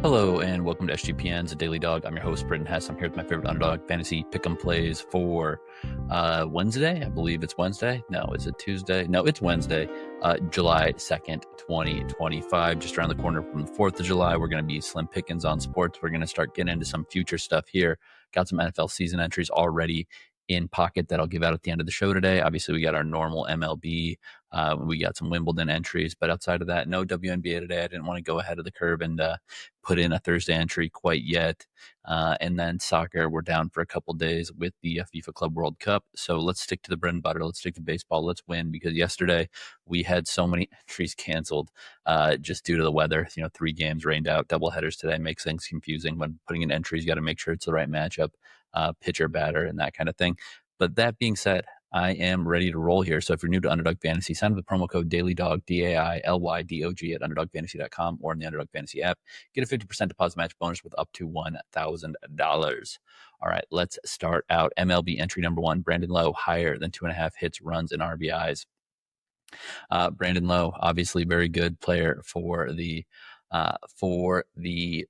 Hello and welcome to SGPN's Daily Dog. I'm your host, Britton Hess. I'm here with my favorite Underdog fantasy pick'em plays for Wednesday. I believe it's Wednesday. No, is it Tuesday? No, it's Wednesday, July 2nd, 2025. Just around the corner from the 4th of July. We're going to be slim pickings on sports. We're going to start getting into some future stuff here. Got some NFL season entries already in pocket that I'll give out at the end of the show today. Obviously, we got our normal MLB. We got some Wimbledon entries, but outside of that, no WNBA today. I didn't want to go ahead of the curve and put in a Thursday entry quite yet. And then soccer, we're down for a couple days with the FIFA Club World Cup. So let's stick to the bread and butter. Let's stick to baseball. Let's win, because yesterday we had so many entries canceled just due to the weather. 3 games rained out. Double headers today makes things confusing. When putting in entries, you got to make sure it's the right matchup, pitcher, batter, and that kind of thing. But that being said, I am ready to roll here. So if you're new to Underdog Fantasy, sign up with the promo code DailyDog, DAILYDOG at UnderdogFantasy.com or in the Underdog Fantasy app. Get a 50% deposit match bonus with up to $1,000. All right, let's start out. MLB entry number 1, Brandon Lowe, higher than 2.5 hits, runs, and RBIs. Brandon Lowe, obviously very good player for the for the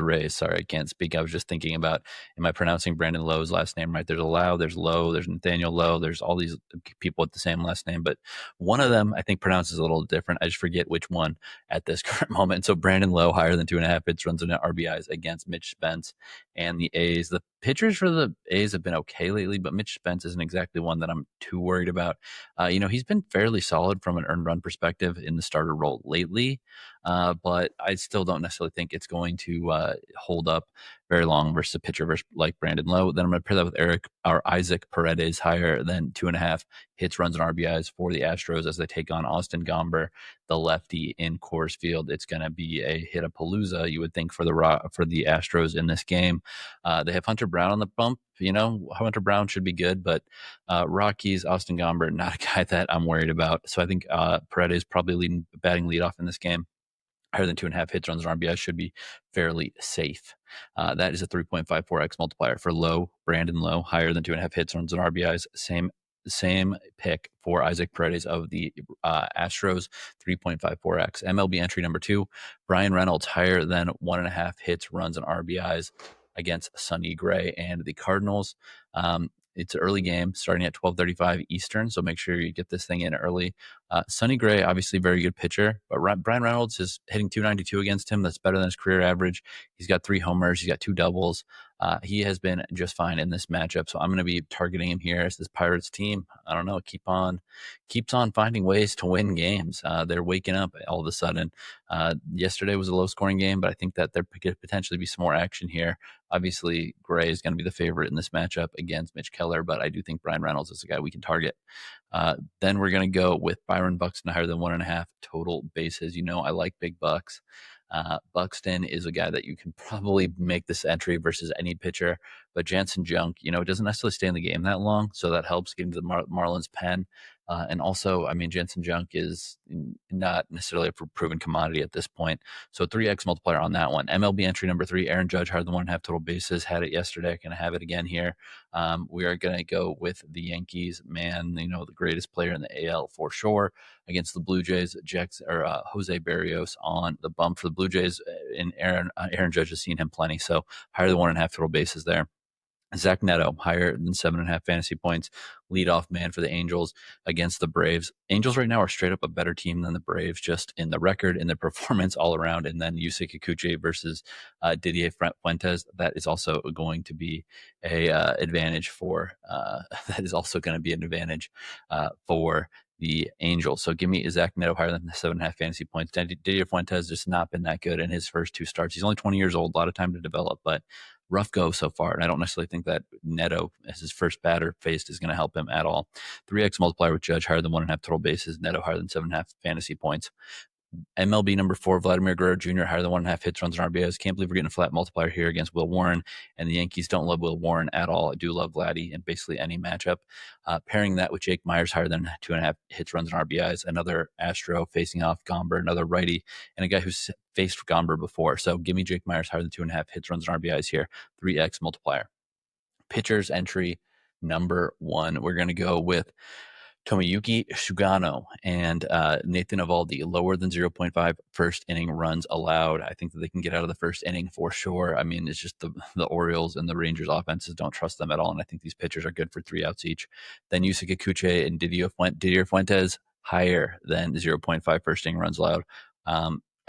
Rays. Sorry, I can't speak. I was just thinking about, am I pronouncing Brandon Lowe's last name right? There's a Lowe, there's Lowe, there's Nathaniel Lowe, there's all these people with the same last name, but one of them I think pronounces a little different. I just forget which one at this current moment. So Brandon Lowe, higher than 2.5 hits, runs, and RBIs against Mitch Spence and the A's. The pitchers for the A's have been okay lately, but Mitch Spence isn't exactly one that I'm too worried about. He's been fairly solid from an earned run perspective in the starter role lately, but I still don't necessarily think it's going to hold up very long versus a pitcher like Brandon Lowe. Then I'm going to pair that with Isaac Paredes, higher than 2.5 hits, runs, and RBIs for the Astros as they take on Austin Gomber, the lefty, in Coors Field. It's going to be a hit-a-palooza, you would think, for the Astros in this game. They have Hunter Brown on the bump. Hunter Brown should be good, but Rockies, Austin Gomber, not a guy that I'm worried about. So I think Paredes probably batting leadoff in this game. Higher than 2.5 hits, runs, and RBIs should be fairly safe. That is a 3.54x multiplier for Lowe, Brandon Lowe, higher than 2.5 hits, runs, and RBIs. Same pick for Isaac Paredes of the Astros, 3.54x. MLB entry number 2, Bryan Reynolds, higher than 1.5 hits, runs, and RBIs against Sonny Gray and the Cardinals. It's an early game starting at 12:35 Eastern, so make sure you get this thing in early. Sonny Gray, obviously very good pitcher, but Bryan Reynolds is hitting 292 against him. That's better than his career average. He's got 3 homers. He's got 2 doubles. He has been just fine in this matchup, so I'm going to be targeting him here as this Pirates team, I don't know, keeps on finding ways to win games. They're waking up all of a sudden. Yesterday was a low-scoring game, but I think that there could potentially be some more action here. Obviously, Gray is going to be the favorite in this matchup against Mitch Keller, but I do think Bryan Reynolds is a guy we can target. Then we're going to go with Byron Buxton, higher than 1.5 total bases. I like big bucks. Buxton is a guy that you can probably make this entry versus any pitcher, but Jansen junk, it doesn't necessarily stay in the game that long, so that helps getting to the Marlins pen. And also, Jansen junk is not necessarily a proven commodity at this point. So 3x multiplier on that one. MLB entry number 3, Aaron Judge, higher than 1.5 total bases. Had it yesterday. Going to have it again here. We are going to go with the Yankees, man, the greatest player in the AL for sure, against the Blue Jays. Jose Barrios on the bump for the Blue Jays. And Aaron Judge has seen him plenty. So higher than 1.5 total bases there. Zach Neto, higher than 7.5 fantasy points, leadoff man for the Angels against the Braves. Angels right now are straight up a better team than the Braves, just in the record, in their performance all around. And then Yusei Kikuchi versus Didier Fuentes. That is also going to be advantage for the Angels. So give me Zach Neto higher than 7.5 fantasy points. Didier Fuentes just not been that good in his first 2 starts. He's only 20 years old, a lot of time to develop, but rough go so far. And I don't necessarily think that Neto, as his first batter faced, is going to help him at all. 3x multiplier with Judge, higher than 1.5 total bases. Neto higher than 7.5 fantasy points. MLB number 4, Vladimir Guerrero Jr., higher than 1.5 hits, runs, and RBIs. Can't believe we're getting a flat multiplier here against Will Warren, and the Yankees don't love Will Warren at all. I do love Vladdy in basically any matchup. Pairing that with Jake Meyers, higher than 2.5 hits, runs, and RBIs. Another Astro facing off Gomber, another righty, and a guy who's faced Gomber before. So give me Jake Meyers higher than 2.5 hits, runs, and RBIs here. 3x multiplier. Pitchers entry number 1. We're going to go with Tomoyuki, Sugano, and Nathan Eovaldi, lower than 0.5 first inning runs allowed. I think that they can get out of the first inning for sure. I mean, it's just the Orioles and the Rangers offenses don't trust them at all, and I think these pitchers are good for 3 outs each. Then Yusei Kikuchi and Didier Fuentes, higher than 0.5 first inning runs allowed.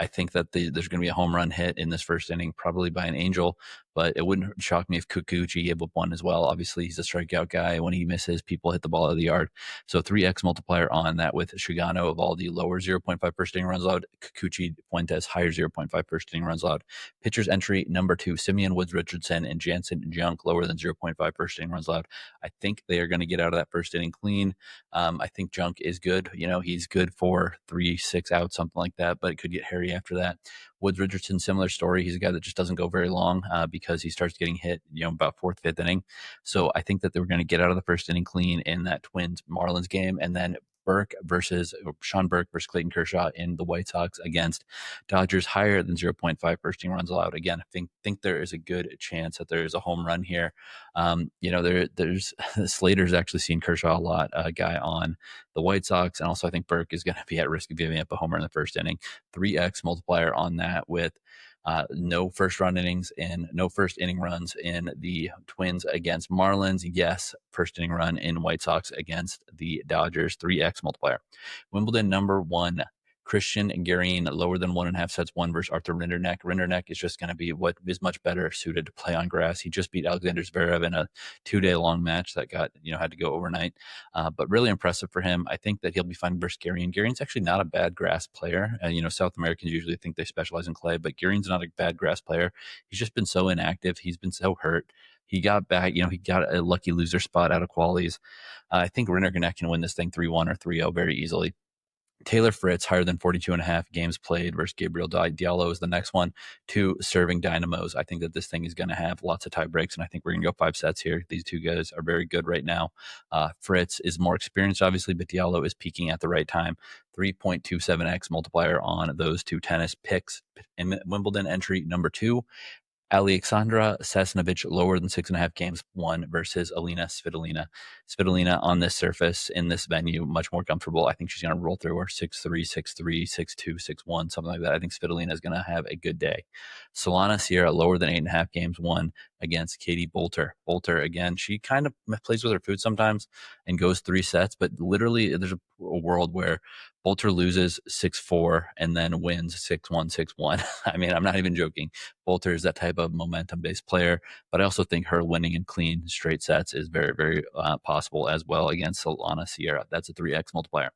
I think that there's going to be a home run hit in this first inning, probably by an Angel, but it wouldn't shock me if Kikuchi gave up one as well. Obviously, he's a strikeout guy. When he misses, people hit the ball out of the yard. So 3x multiplier on that with Sugano, Eovaldi, lower 0.5 first inning runs allowed. Kikuchi, Fuentes, higher 0.5 first inning runs allowed. Pitchers entry number 2, Simeon, Woods, Richardson, and Jansen, Junk, lower than 0.5 first inning runs allowed. I think they are going to get out of that first inning clean. I think Junk is good. He's good for 3-6 outs, something like that, but it could get hairy after that. Woods, Richardson, similar story. He's a guy that just doesn't go very long because he starts getting hit, about 4th, 5th inning. So I think that they were going to get out of the first inning clean in that Twins-Marlins game, and then Sean Burke versus Clayton Kershaw in the White Sox against Dodgers, higher than 0.5 first inning runs allowed. Again, I think there is a good chance that there is a home run here. There's Slater's actually seen Kershaw a lot, a guy on the White Sox, and also I think Burke is going to be at risk of giving up a homer in the first inning. 3x multiplier on that with no first run innings and no first inning runs in the Twins against Marlins. Yes, first inning run in White Sox against the Dodgers. 3x multiplier. Wimbledon number 1. Christian and Guerrero, lower than 1.5 sets, 1 versus Arthur Rinderknecht. Rinderknecht is just going to be what is much better suited to play on grass. He just beat Alexander Zverev in a 2-day long match that had to go overnight. But really impressive for him. I think that he'll be fine versus Guerrero. Guerrero's actually not a bad grass player. South Americans usually think they specialize in clay, but Guerrero's not a bad grass player. He's just been so inactive. He's been so hurt. He got back, he got a lucky loser spot out of qualies. I think Rinderknecht can win this thing 3-1 or 3-0 very easily. Taylor Fritz, higher than 42.5 games played versus Gabriel Diallo is the next one. 2 serving dynamos. I think that this thing is going to have lots of tie breaks, and I think we're going to go 5 sets here. These two guys are very good right now. Fritz is more experienced, obviously, but Diallo is peaking at the right time. 3.27x multiplier on those 2 tennis picks. In Wimbledon entry number 2, Alexandra Sasnovich, lower than 6.5 games won versus Alina Svitolina. Svitolina on this surface in this venue, much more comfortable. I think she's going to roll through her 6-3, 6-3, 6-2, 6-1, something like that. I think Svitolina is going to have a good day. Solana Sierra, lower than 8.5 games won against Katie Bolter. Bolter, again, she kind of plays with her food sometimes and goes 3 sets, but literally there's a world where Bolter loses 6-4 and then wins 6-1, 6-1. I mean, I'm not even joking. Bolter is that type of momentum-based player, but I also think her winning in clean straight sets is very, very possible as well against Solana Sierra. That's a 3x multiplier.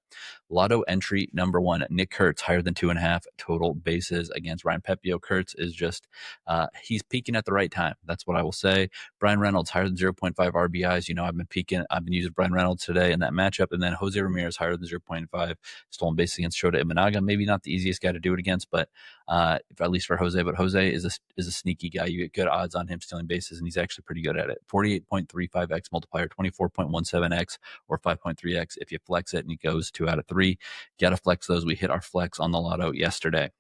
Lotto entry number 1, Nick Kurtz, higher than 2.5 total bases against Ryan Pepio. Kurtz is just, he's peaking at the right time. That's what I will say. Bryan Reynolds, higher than 0.5 RBIs. I've been using Bryan Reynolds today in that matchup. And then Jose Ramirez, higher than 0.5 stolen base against Shota Imanaga. Maybe not the easiest guy to do it against, but at least for Jose. But Jose is a sneaky guy. You get good odds on him stealing bases, and he's actually pretty good at it. 48.35x multiplier, 24.17x, or 5.3x if you flex it, and he goes 2 out of 3. Got to flex those. We hit our flex on the lotto yesterday.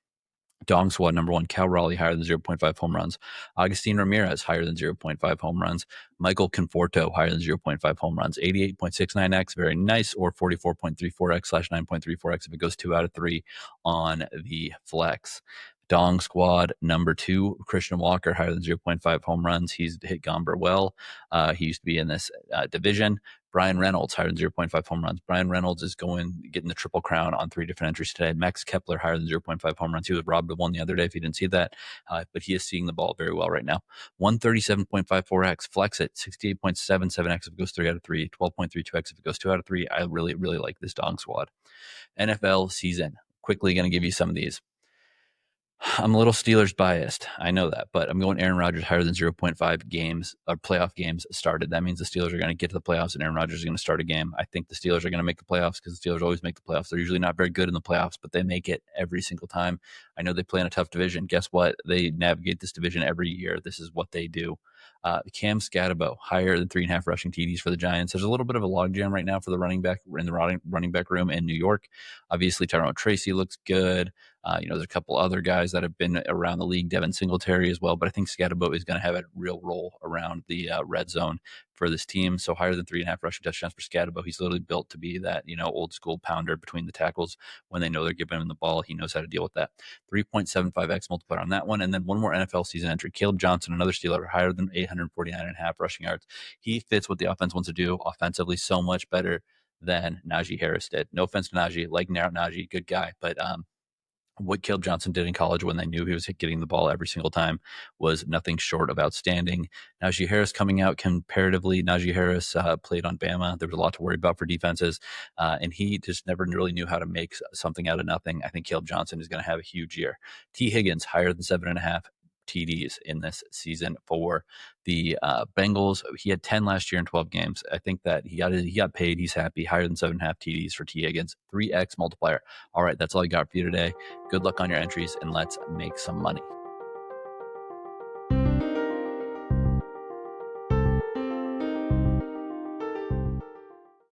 Dong Squad number 1, Cal Raleigh, higher than 0.5 home runs. Agustin Ramirez, higher than 0.5 home runs. Michael Conforto, higher than 0.5 home runs. 88.69x, very nice, or 44.34x/9.34x if it goes 2 out of 3 on the flex. Dong Squad number 2, Christian Walker, higher than 0.5 home runs. He's hit Gomber well. He used to be in this division. Bryan Reynolds, higher than 0.5 home runs. Bryan Reynolds is getting the triple crown on 3 different entries today. Max Kepler, higher than 0.5 home runs. He was robbed of one the other day if you didn't see that, but he is seeing the ball very well right now. 137.54x, flex it. 68.77x if it goes 3 out of 3. 12.32x if it goes 2 out of 3. I really, really like this Dong Squad. NFL season. Quickly going to give you some of these. I'm a little Steelers biased. I know that, but I'm going Aaron Rodgers higher than 0.5 games or playoff games started. That means the Steelers are going to get to the playoffs and Aaron Rodgers is going to start a game. I think the Steelers are going to make the playoffs because the Steelers always make the playoffs. They're usually not very good in the playoffs, but they make it every single time. I know they play in a tough division. Guess what? They navigate this division every year. This is what they do. Cam Scatabo, higher than 3.5 rushing TDs for the Giants. There's a little bit of a logjam right now for the running back in the running back room in New York. Obviously, Tyrone Tracy looks good. There's a couple other guys that have been around the league, Devin Singletary as well, but I think Scatabo is going to have a real role around the red zone. for this team. So higher than 3.5 rushing touchdowns for Scatabo. He's literally built to be that, old school pounder between the tackles when they know they're giving him the ball. He knows how to deal with that. 3.75x multiplier on that one. And then one more NFL season entry. Caleb Johnson, another Steeler, higher than 849.5 rushing yards. He fits what the offense wants to do offensively so much better than Najee Harris did. No offense to Najee, like Najee, good guy, but what Caleb Johnson did in college when they knew he was getting the ball every single time was nothing short of outstanding. Najee Harris coming out comparatively. Najee Harris played on Bama. There was a lot to worry about for defenses, and he just never really knew how to make something out of nothing. I think Caleb Johnson is going to have a huge year. T. Higgins, higher than 7.5 TDs in this season for the Bengals. He had 10 last year in 12 games. I think that he got paid. He's happy. Higher than 7.5 TDs for T. Higgins. 3x multiplier. All right, that's all I got for you today. Good luck on your entries, and let's make some money.